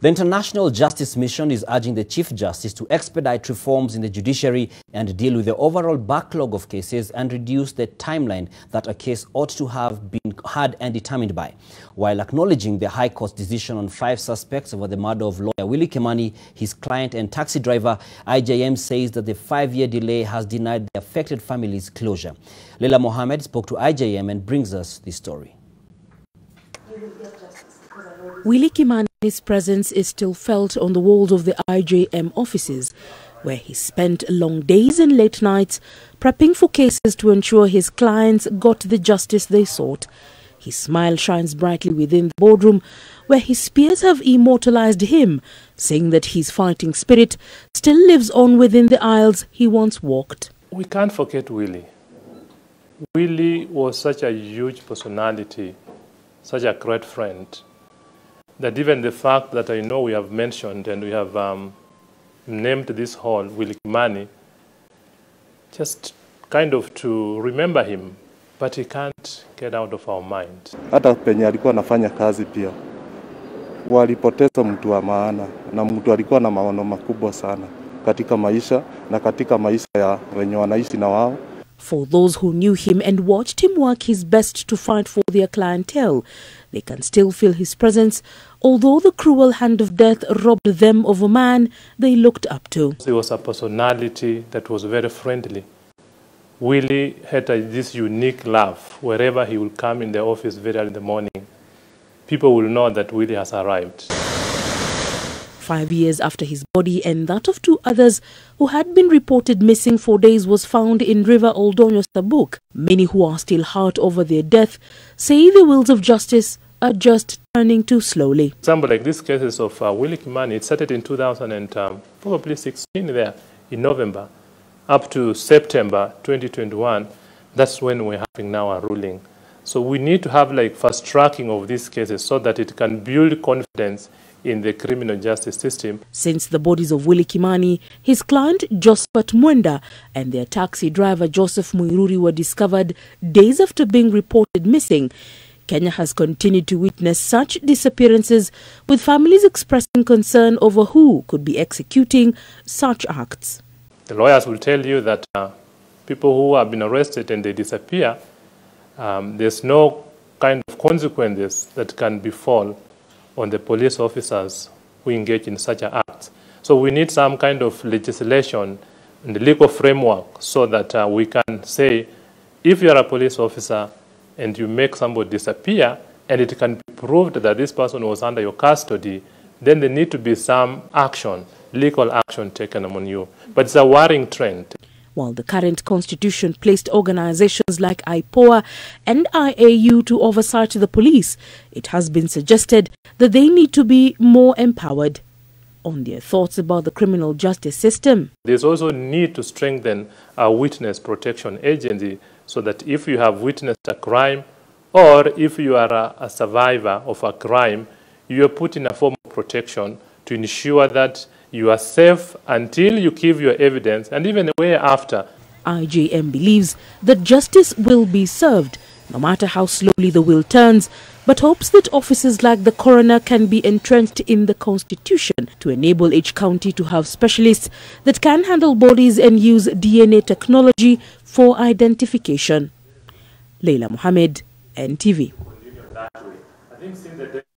The International Justice Mission is urging the Chief Justice to expedite reforms in the judiciary and deal with the overall backlog of cases and reduce the timeline that a case ought to have been heard and determined by. While acknowledging the High Court's decision on 5 suspects over the murder of lawyer Willie Kimani, his client and taxi driver, IJM says that the 5-year delay has denied the affected families closure. Leila Mohammed spoke to IJM and brings us this story. Willie Kimani's presence is still felt on the walls of the IJM offices, where he spent long days and late nights prepping for cases to ensure his clients got the justice they sought. His smile shines brightly within the boardroom, where his peers have immortalized him, saying that his fighting spirit still lives on within the aisles he once walked. We can't forget Willie. Willie was such a huge personality, such a great friend, that even the fact that I know we have mentioned and we have named this hall Willie Kimani, just kind of to remember him, but he can't get out of our mind. Hata penye alikuwa anafanya kazi pia walipoteza mtu wa maana, na mtu alikuwa na maono makubwa sana katika maisha na katika maisha ya wenye wanaishi na wao. For those who knew him and watched him work his best to fight for their clientele, they can still feel his presence, although the cruel hand of death robbed them of a man they looked up to. He was a personality that was very friendly. Willie had this unique laugh. Wherever he will come in the office very early in the morning, people will know that Willie has arrived. 5 years after his body and that of 2 others who had been reported missing for days was found in River Oldonyo, Tabuk, many who are still hurt over their death say the wheels of justice are just turning too slowly. Example like these cases of Willie Kimani, it started in 2016 there in November up to September 2021. That's when we're having now a ruling. So we need to have like fast tracking of these cases so that it can build confidence in the criminal justice system. Since the bodies of Willie Kimani, his client Josephat Mwenda and their taxi driver Joseph Muiruri were discovered days after being reported missing, Kenya has continued to witness such disappearances, with families expressing concern over who could be executing such acts. The lawyers will tell you that people who have been arrested and they disappear, there's no kind of consequences that can befall on the police officers who engage in such an act. So we need some kind of legislation and the legal framework so that we can say, if you are a police officer and you make somebody disappear and it can be proved that this person was under your custody, then there need to be some action, legal action taken on you. But it's a worrying trend. While the current constitution placed organizations like IPOA and IAU to oversight the police, it has been suggested that they need to be more empowered. On their thoughts about the criminal justice system, there's also need to strengthen our witness protection agency so that if you have witnessed a crime or if you are a survivor of a crime, you are put in a form of protection to ensure that you are safe until you give your evidence and even a way after. IJM believes that justice will be served, no matter how slowly the wheel turns, but hopes that offices like the coroner can be entrenched in the constitution to enable each county to have specialists that can handle bodies and use DNA technology for identification. Leila Mohammed, NTV.